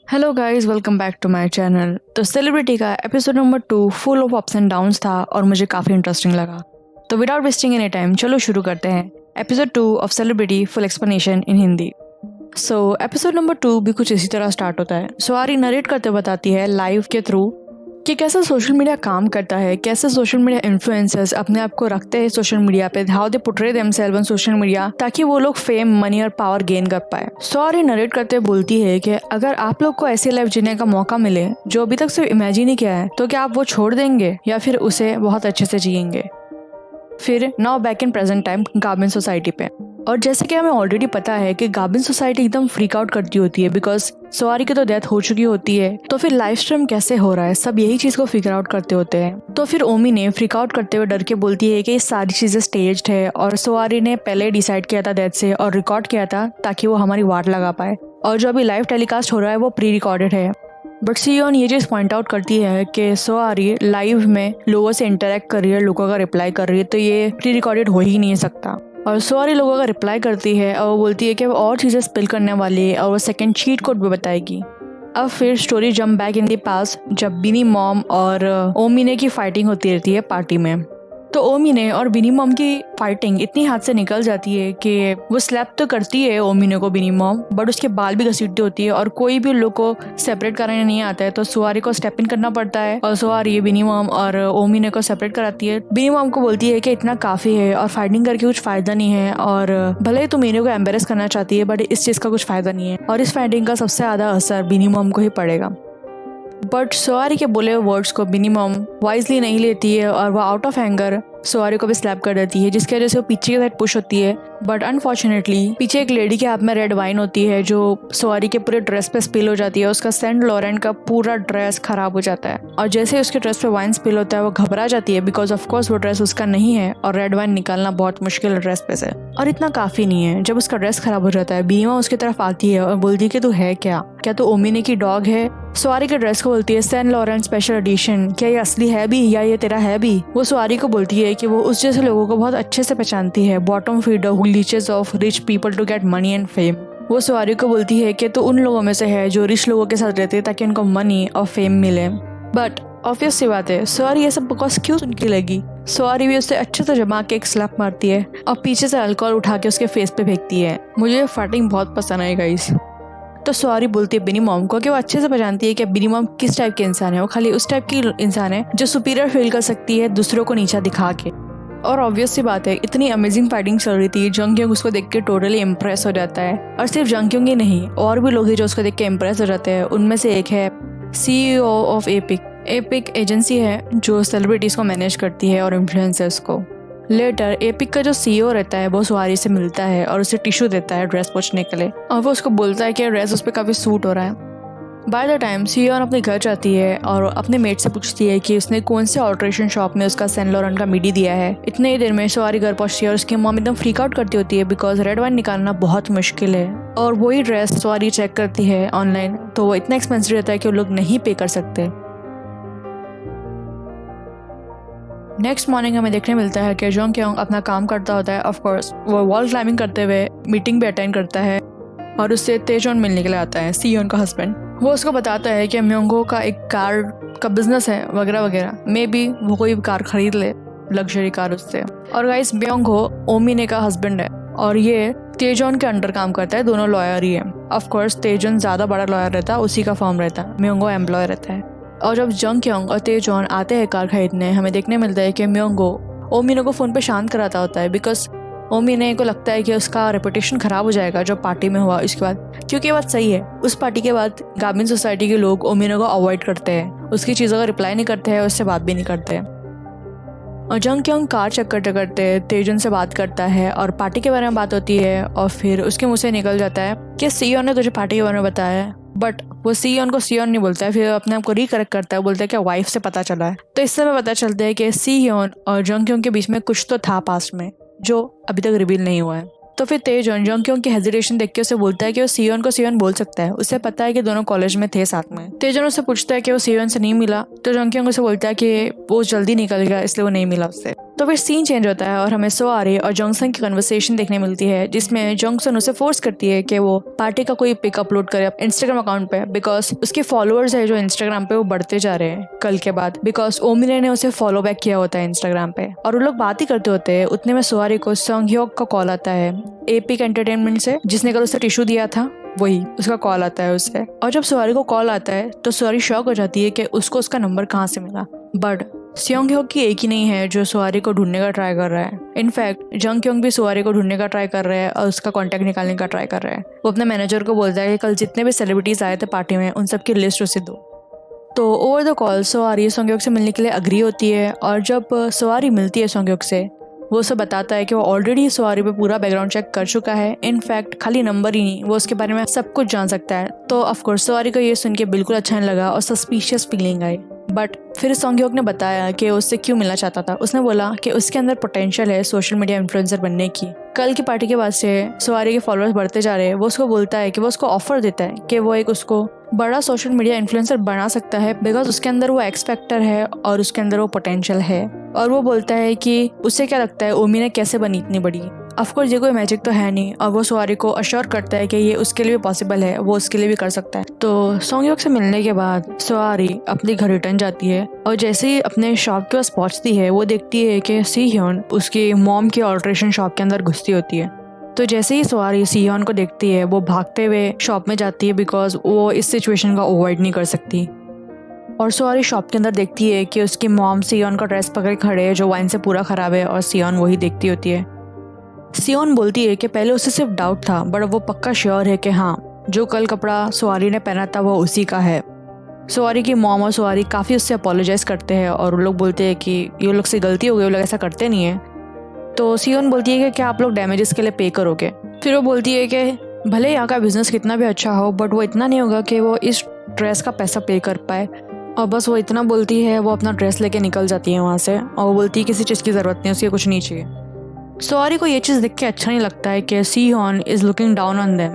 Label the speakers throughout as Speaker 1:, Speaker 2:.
Speaker 1: Hello guys, welcome back to my channel. तो celebrity का episode number 2 full of ups and downs था और मुझे काफ़ी इंटरेस्टिंग लगा। तो विदाउट वेस्टिंग एनी टाइम चलो शुरू करते हैं episode 2 of celebrity full explanation in Hindi. So episode number 2 भी कुछ इसी तरह स्टार्ट होता है। आरी नरेट करते बताती है लाइव के थ्रू कि कैसे सोशल मीडिया काम करता है, कैसे सोशल मीडिया इन्फ्लुएंसर्स अपने आप को रखते हैं सोशल मीडिया पे, how they portray themselves on social media, ताकि वो लोग फेम, मनी और पावर गेन कर पाए। आरी नरेट करते बोलती है कि अगर आप लोग को ऐसी लाइफ जीने का मौका मिले जो अभी तक सिर्फ इमेजिन ही किया है, तो क्या आप वो छोड़ देंगे या फिर उसे बहुत अच्छे से जिएंगे। फिर now back in present time Garbiñe society पे। और जैसे कि हमें ऑलरेडी पता है कि गार्बिन सोसाइटी एकदम फ्रीक आउट करती होती है बिकॉज आरी की तो डेथ हो चुकी होती है, तो फिर लाइव स्ट्रीम कैसे हो रहा है, सब यही चीज को फिगर आउट करते होते हैं। तो फिर ओमी ने फ्रीक आउट करते हुए डर के बोलती है कि ये सारी चीजें स्टेज्ड है और आरी ने पहले डिसाइड किया था डेथ से और रिकॉर्ड किया था ताकि वो हमारी वाट लगा पाए, और जो अभी लाइव टेलीकास्ट हो रहा है वो प्री रिकॉर्डेड है। बट सियोन ये चीज पॉइंट आउट करती है कि आरी लाइव में लोगों से इंटरेक्ट कर रही है, लोगों का रिप्लाई कर रही है, तो ये प्री रिकॉर्डेड हो ही नहीं सकता। और आरी लोगों का रिप्लाई करती है और वो बोलती है कि वो और चीज़ें स्पिल करने वाली है और वो सेकंड चीट कोड भी बताएगी। अब फिर story jump back in the past, जब बिनी मॉम और ओमिने की फाइटिंग होती रहती है पार्टी में। तो ओमिने और बिनी मॉम की फाइटिंग इतनी हाथ से निकल जाती है कि वो स्लैप तो करती है ओमिने को बिनी मॉम, बट उसके बाल भी घसीटती होती है और कोई भी उन लोग को सेपरेट कराने नहीं आता है, तो आरी को स्टेप इन करना पड़ता है और आरी बिनी मॉम और ओमिने को सेपरेट कराती है। बिनी मॉम को बोलती है कि इतना काफी है और फाइटिंग करके कुछ फायदा नहीं है, और भले ही तुम मीनू को एम्बेरस करना चाहती है बट इस चीज का कुछ फायदा नहीं है, और इस फाइटिंग का सबसे ज्यादा असर बिनी मॉम को ही पड़ेगा। बट आरी के बोले वर्ड्स को बिनी मॉम वाइजली नहीं लेती है और वो आउट ऑफ एंगर आरी को भी स्लैप कर देती है, जिसकी वजह से वो पीछे की साइड पुश होती है। बट अनफॉर्चुनेटली पीछे एक लेडी के हाथ में रेड वाइन होती है जो आरी के पूरे ड्रेस पे स्पिल हो जाती है। उसका सेंट लॉरेंट का पूरा ड्रेस खराब हो जाता है और जैसे ही उसके ड्रेस पे वाइन स्पिल होता है वो घबरा जाती है बिकॉज ऑफकोर्स वो ड्रेस उसका नहीं है और रेड वाइन निकालना बहुत मुश्किल है ड्रेस पे से, और इतना काफी नहीं है। जब उसका ड्रेस खराब हो जाता है बीमा उसकी तरफ आती है और बोलती है कि तू है क्या तू ओमिने की डॉग है। आरी के ड्रेस को बोलती है सेंट लॉरेंट स्पेशल एडिशन, क्या ये असली है भी या ये तेरा है भी। वो आरी को बोलती है कि वो उस जैसे लोगों को बहुत अच्छे से पहचानती है, bottom feeder who leeches of rich people to get money and fame. वो आरी को बोलती है कि तो उन लोगों में से है जो रिच लोगों के साथ रहते हैं ताकि उनको मनी और फेम मिले। बट ऑब्वियस सी बात है आरी ये सब बकवास क्यों उनकी लगी। आरी भी उससे अच्छे से जमा के एक स्लैप मारती है और पीछे से अल्कोहल उठा के उसके फेस पे फेंकती है। मुझे फाइटिंग बहुत पसंद आई गाइस। तो आरी बोलती है बिनी मॉम को कि वो अच्छे से पहचानती है कि बिनी मॉम किस टाइप के इंसान है, वो खाली उस टाइप की इंसान है जो सुपीरियर फील कर सकती है दूसरों को नीचा दिखा के। और ऑब्वियस सी बात है इतनी अमेजिंग फाइटिंग चल रही थी, जंगक्योंग उसको देख के टोटली इम्प्रेस हो जाता है, और सिर्फ जंगक्योंग ही नहीं और भी लोग हैं जो उसको देख के इम्प्रेस हो जाते हैं। उनमें से एक है CEO ऑफ एपिक एजेंसी है जो सेलिब्रिटीज को मैनेज करती है और इन्फ्लुएंसर्स को। लेटर एपिक का जो CEO रहता है वो आरी से मिलता है और उसे टिश्यू देता है ड्रेस पोंछने के लिए, और वो उसको बोलता है कि ड्रेस उस पर काफी सूट हो रहा है। बाय द टाइम सियोन अपने घर जाती है और अपने मेट से पूछती है कि उसने कौन से ऑल्ट्रेशन शॉप में उसका सेंट लॉरेंट का मिडी दिया है। इतने ही देर में आरी घर पहुंचती है और उसकी मॉम एकदम फ्रीक आउट करती होती है बिकॉज रेड वाइन निकालना बहुत मुश्किल है, और वही ड्रेस आरी चेक करती है ऑनलाइन तो वो इतना एक्सपेंसिव रहता है कि वो लोग नहीं पे कर सकते। नेक्स्ट मॉर्निंग हमें देखने मिलता है कि जंगक्योंग अपना काम करता होता है। ऑफ कोर्स वो वॉल क्लाइंबिंग करते हुए मीटिंग भी अटेंड करता है और उससे तेजोन मिलने के लिए आता है, सियोन का हस्बैंड। वो उसको बताता है कि म्योंगो का एक कार का बिजनेस है वगैरह वगैरह, मे बी वो कोई कार खरीद ले, लग्जरी कार उससे। और गाइस म्योंगो ओमिने का हस्बैंड है और ये तेजोन के अंडर काम करता है, दोनों लॉयर ही है। ऑफ कोर्स तेजोन ज्यादा बड़ा लॉयर रहता है, उसी का फॉर्म रहता है, म्योंगो एम्प्लॉय रहता है। और जब जंगक्योंग और तेजोन आते हैं कार खरीदने, हमें देखने मिलता है कि म्योंगो ओमिने को फोन पे शांत कराता होता है बिकॉज ओमिने को लगता है कि उसका रेपुटेशन खराब हो जाएगा जो पार्टी में हुआ इसके बाद, क्योंकि ये बात सही है। उस पार्टी के बाद गार्बिन सोसाइटी के लोग ओमिने को अवॉइड करते हैं, उसकी चीज़ों का रिप्लाई नहीं करते हैं, उससे बात भी नहीं करते हैं। और जंगक्योंग कार चेक करते करते तेजन से बात करता है और पार्टी के बारे में बात होती है, और फिर उसके मुंह से निकल जाता है कि सियोन ने तुझे पार्टी के बारे में बताया है, बट वो सियोन को सियोन नहीं बोलता है, फिर अपने आप को रिकरेक्ट करता है, बोलता है कि वाइफ से पता चला है। तो इससे हमें पता चलता है कि सियोन और जंगक्योंग के बीच में कुछ तो था पास्ट में जो अभी तक रिवील नहीं हुआ है। तो फिर तेजन जंगक्योंग की हेजिटेशन देख के उसे बोलता है कि वो सियोन को सियोन बोल सकता है, उसे पता है कि दोनों कॉलेज में थे साथ में। तेजन उससे पूछता है कि वो सियोन से नहीं मिला, तो जंगक्योंग उसे बोलता है कि वो जल्दी निकल गया इसलिए वो नहीं मिला उससे। तो फिर सीन चेंज होता है और हमें सोआरी और जोंगसन की कन्वर्सेशन देखने मिलती है, जिसमें जोंगसन उसे फोर्स करती है कि वो पार्टी का कोई पिक अपलोड करे इंस्टाग्राम अकाउंट पे, बिकॉज उसके फॉलोअर्स है जो इंस्टाग्राम पे वो बढ़ते जा रहे हैं कल के बाद, बिकॉज ओमिने ने उसे फॉलो बैक किया होता है इंस्टाग्राम पे। और वो लोग बात ही करते होते हैं, उतने में सोआरी को सॉन्ग ह्योक का कॉल आता है एपिक एंटरटेनमेंट से, जिसने कल उसे टिश्यू दिया था, वही उसका कॉल आता है उससे। और जब सोआरी को कॉल आता है तो सोआरी शॉक हो जाती है कि उसको उसका नंबर कहाँ से मिला। बट सियोंग ह्योक की एक ही नहीं है जो सोआरी को ढूंढने का ट्राई कर रहा है। इनफैक्ट जंग क्योंग भी सोआरी को ढूंढने का ट्राई कर रहा है और उसका कॉन्टैक्ट निकालने का ट्राई कर रहा है। वो अपने मैनेजर को बोलता है कि कल जितने भी सेलिब्रिटीज आए थे पार्टी में उन सबकी लिस्ट उसे दो। तो ओवर द कॉल सोआरी सोंग ह्योक से मिलने के लिए अग्री होती है, और जब सोआरी मिलती है सोंग ह्योक से, वो उसे बताता है कि वो ऑलरेडी सोआरी पे पूरा बैकग्राउंड चेक कर चुका है। इनफैक्ट खाली नंबर ही नहीं, वो उसके बारे में सब कुछ जान सकता है। तो ऑफकोर्स सोआरी को ये सुन के बिल्कुल अच्छा नहीं लगा और सस्पिशियस फीलिंग आई। बट फिर सोंग ह्योक ने बताया कि उससे क्यों मिलना चाहता था। उसने बोला कि उसके अंदर पोटेंशियल है सोशल मीडिया इन्फ्लुएंसर बनने की। कल की पार्टी के बाद से सोआरी के फॉलोअर्स बढ़ते जा रहे हैं। वो उसको बोलता है कि वो उसको ऑफर देता है कि वो एक उसको बड़ा सोशल मीडिया इन्फ्लुएंसर बना सकता है, बिकॉज उसके अंदर वो एक्स फैक्टर है और उसके अंदर वो पोटेंशियल है। और वो बोलता है कि उसे क्या लगता है ओमी ने कैसे बनी इतनी बड़ी। ऑफकोर्स ये कोई मैजिक तो है नहीं, और वो सोआरी को अश्योर करता है कि ये उसके लिए भी पॉसिबल है, वो उसके लिए भी कर सकता है। तो सोंग ह्योक से मिलने के बाद सोआरी अपने घर रिटर्न जाती है, और जैसे ही अपने शॉप के पास पहुंचती है वो देखती है कि सी ह्योन उसकी मॉम की ऑल्ट्रेशन शॉप के अंदर घुसती होती है। तो जैसे ही सोआरी सी ह्योन को देखती है वो भागते हुए शॉप में जाती है, बिकॉज वो इस सिचुएशन का अवॉइड नहीं कर सकती। और सोआरी शॉप के अंदर देखती है कि उसकी मॉम सियोन का ड्रेस पकड़ खड़े है जो वाइन से पूरा खराब है, और सियोन वही देखती होती है। सियोन बोलती है कि पहले उसे सिर्फ डाउट था, बट वो पक्का श्योर है कि हाँ, जो कल कपड़ा सोआरी ने पहना था वो उसी का है। सोआरी की मॉम और सोआरी काफ़ी उससे अपोलोजाइज करते हैं, और वो लोग बोलते हैं कि ये लोग से गलती हो गई, वो लोग ऐसा करते नहीं है। तो सियोन बोलती है कि क्या आप लोग डैमेजेस के लिए पे करोगे। फिर वो बोलती है कि भले यहाँ का बिजनेस कितना भी अच्छा हो, बट वो इतना नहीं होगा कि वो इस ड्रेस का पैसा पे कर पाए। और बस वो इतना बोलती है, वो अपना ड्रेस लेके निकल जाती है वहाँ से, और वो बोलती है किसी चीज़ की ज़रूरत नहीं, उसकी कुछ नहीं चाहिए। सोआरी को ये चीज़ देख के अच्छा नहीं लगता है कि Si Hyeon is looking down on them.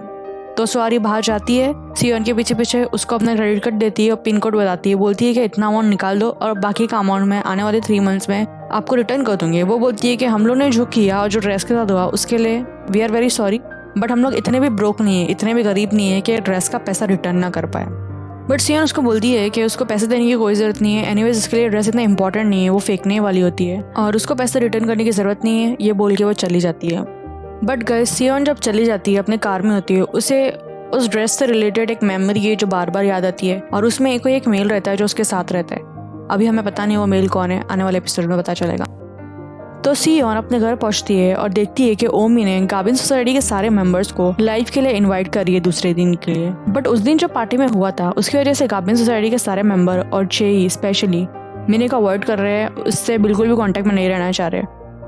Speaker 1: तो सोआरी बाहर जाती है, सी ह्योन के पीछे पीछे उसको अपना क्रेडिट कार्ड देती है और पिन कोड बताती है, बोलती है कि इतना अमाउंट निकाल दो और बाकी का अमाउंट मैं आने वाले 3 मंथ्स में आपको रिटर्न कर दूंगी। वो बोलती है कि हम लोग ने जो किया और जो ड्रेस के साथ हुआ उसके लिए we are very sorry, but हम लोग इतने भी ब्रोक नहीं है, इतने भी गरीब नहीं है कि ड्रेस का पैसा रिटर्न ना कर पाए। बट सियोन उसको बोलती है कि उसको पैसे देने की कोई ज़रूरत नहीं है, एनीवेज इसके लिए ड्रेस इतना इंपॉर्टेंट नहीं है, वो फेंकने वाली होती है और उसको पैसे रिटर्न करने की ज़रूरत नहीं है, ये बोल के वो चली जाती है। बट गाइस सियोन जब चली जाती है अपने कार में होती है, उसे उस ड्रेस से रिलेटेड एक मेमोरी है जो बार बार याद आती है, और उसमें कोई एक मेल रहता है जो उसके साथ रहता है। अभी हमें पता नहीं वो मेल कौन है, आने वाले एपिसोड में पता चलेगा। तो सियोन अपने घर पहुंचती है और देखती है कि ओमी ने गाबिन सोसाइटी के सारे मेंबर्स को लाइव के लिए इनवाइट करी है दूसरे दिन के लिए। बट उस दिन जो पार्टी में हुआ था उसकी वजह से गाबिन सोसाइटी के सारे मेंबर और चेई स्पेशली मिने को अवॉइड कर रहे हैं, उससे बिल्कुल भी कांटेक्ट में नहीं रहना चाह रहे।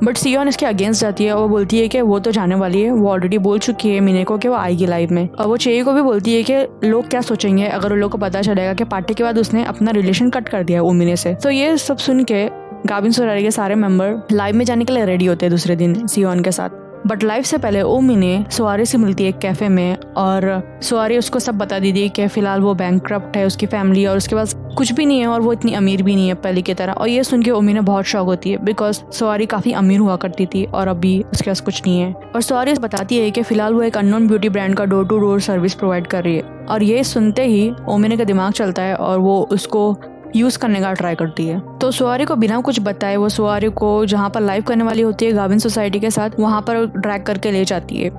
Speaker 1: बट सियोन इसके अगेंस्ट जाती है और वो बोलती है कि वो तो जाने वाली है, वो ऑलरेडी बोल चुकी है मिने को कि वो आएगी लाइव में। और वो चेई को भी बोलती है कि लोग क्या सोचेंगे अगर उन लोग को पता चलेगा कि पार्टी के बाद उसने अपना रिलेशन कट कर दिया ओमिने से। तो ये सब सुन के गाबिन सोसाइटी के सारे मेंबर लाइव में जाने के लिए रेडी होते हैं दूसरे दिन सियोन के साथ। बट लाइव से पहले ओमिने सोआरी से मिलती है एक कैफे में, और सोआरी उसको सब बता दी थी कि फिलहाल वो बैंकक्रप्ट है, उसकी फैमिली और उसके पास कुछ भी नहीं है और वो इतनी अमीर भी नहीं है पहले की तरह। और ये सुन के ओमिने बहुत शॉक होती है, बिकॉज सोआरी काफ़ी अमीर हुआ करती थी और अभी उसके पास कुछ नहीं है। और सोआरी बताती है कि फिलहाल वो एक अननोन ब्यूटी ब्रांड का door to door service provide कर रही है। और ये सुनते ही ओमिने का दिमाग चलता है और वो उसको यूज़ करने का ट्राई करती है। तो सोआरी को बिना कुछ बताए वो सोआरी को जहाँ पर लाइव करने वाली होती है गाबिन सोसाइटी के साथ, वहाँ पर ड्रैग करके ले जाती है।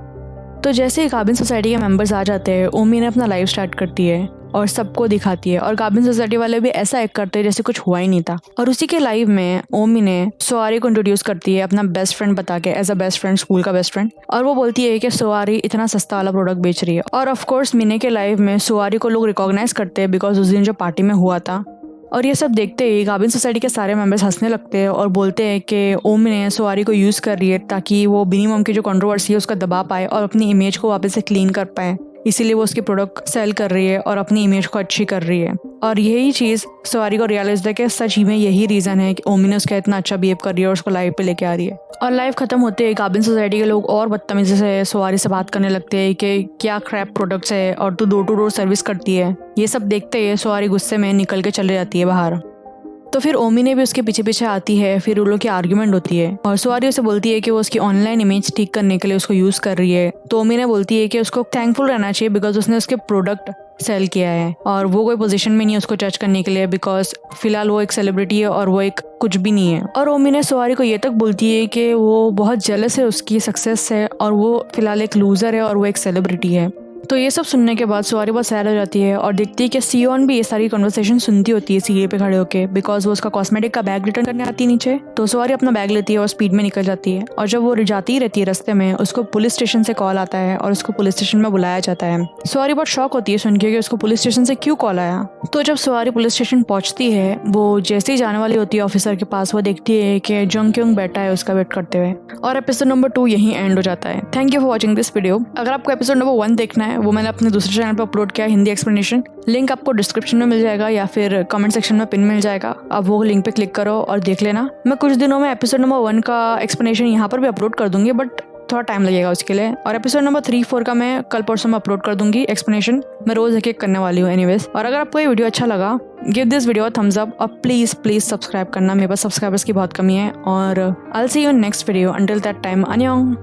Speaker 1: तो जैसे ही गाबिन सोसाइटी के मेंबर्स आ जाते हैं, ओमी ने अपना लाइव स्टार्ट करती है और सबको दिखाती है, और गाबिन सोसाइटी वाले भी ऐसा एक्ट करते हैं जैसे कुछ हुआ ही नहीं था। और उसी के लाइव में ओमी ने सोआरी को इंट्रोड्यूस करती है अपना बेस्ट फ्रेंड बता के, as a best friend, school का बेस्ट फ्रेंड। और वो बोलती है कि सोआरी इतना सस्ता वाला प्रोडक्ट बेच रही है। और ऑफकोर्स मिने के लाइव में सोआरी को लोग रिकॉग्नाइज करते हैं बिकॉज उस दिन जो पार्टी में हुआ था। और ये सब देखते ही गाबिन सोसाइटी के सारे मेंबर्स हंसने लगते हैं और बोलते हैं कि ओमी ने सोआरी को यूज़ कर रही है ताकि वो मिनिमम की जो कंट्रोवर्सी है उसका दबा पाए और अपनी इमेज को वापस से क्लीन कर पाए, इसीलिए वो उसके प्रोडक्ट सेल कर रही है और अपनी इमेज को अच्छी कर रही है। और यही चीज़ सोआरी को रियलाइज है कि सच ही में यही रीज़न है कि ओमी ने उसका इतना अच्छा बिहेव कर रही है और उसको लाइव पे लेके आ रही है। और लाइव खत्म होते ही गाबिन सोसाइटी के लोग और बदतमीजी से सोआरी से बात करने लगते हैं कि क्या क्रैप प्रोडक्ट्स है और तू डोर टू डोर सर्विस करती है। ये सब देखते ही सोआरी गुस्से में निकल के चले जाती है बाहर। तो फिर ओमी ने भी उसके पीछे पीछे आती है, फिर उन लोग की आर्ग्यूमेंट होती है और सुआरी उसे बोलती है कि वो उसकी ऑनलाइन इमेज ठीक करने के लिए उसको यूज कर रही है। तो ओमी ने बोलती है कि उसको थैंकफुल रहना चाहिए बिकॉज उसने उसके प्रोडक्ट सेल किया है और वो कोई पोजीशन में नहीं है उसको जज करने के लिए बिकॉज फिलहाल वो एक सेलिब्रिटी है और वो एक कुछ भी नहीं है। और ओमी ने सुआरी को ये तक बोलती है कि वो बहुत जेलस है उसकी सक्सेस से और वो फिलहाल एक लूजर है और वो एक सेलिब्रिटी है। तो ये सब सुनने के बाद सुआरी बहुत सैड हो जाती है और देखती है कि सियोन भी ये सारी कन्वर्सेशन सुनती होती है सीढ़ी पे खड़े होके बिकॉज वो उसका कॉस्मेटिक का बैग रिटर्न करने आती है नीचे। तो सुआरी अपना बैग लेती है और स्पीड में निकल जाती है और जब वो जाती ही रहती है रास्ते में उसको पुलिस स्टेशन से कॉल आता है और उसको पुलिस स्टेशन में बुलाया जाता है। सुआरी बहुत शॉक होती है सुन के कि उसको पुलिस स्टेशन से क्यों कॉल आया। तो जब सुआरी पुलिस स्टेशन पहुंचती है वो जैसे ही जाने वाली होती है ऑफिसर के पास, वो देखती है कि जंग क्योंग बैठा है उसका वेट करते हुए। और एपिसोड नंबर 2 यहीं एंड हो जाता है। Thank you for watching this video. अगर आपको एपिसोड नंबर 1 देखना है वो मैंने अपने दूसरे चैनल पर अपलोड किया हिंदी एक्सप्लेनेशन, लिंक आपको डिस्क्रिप्शन में मिल जाएगा या फिर कमेंट सेक्शन में पिन मिल जाएगा। आप वो लिंक पे क्लिक करो और देख लेना। मैं कुछ दिनों में एपिसोड नंबर 1 का एक्सप्लेनेशन यहाँ पर भी अपलोड कर दूंगी बट थोड़ा टाइम लगेगा उसके लिए। और एपिसोड नंबर 3-4 का मैं कल परसों में अपलोड कर दूंगी एक्सप्लेनेशन। मैं रोज एक करने वाली हूँ एनीवेज। और अगर आपको ये वीडियो अच्छा लगा give this video thumbs up और प्लीज सब्सक्राइब करना। मेरे पास सब्सक्राइबर्स की बहुत कमी है और I will see you in next video. Until that time, अन्योंग।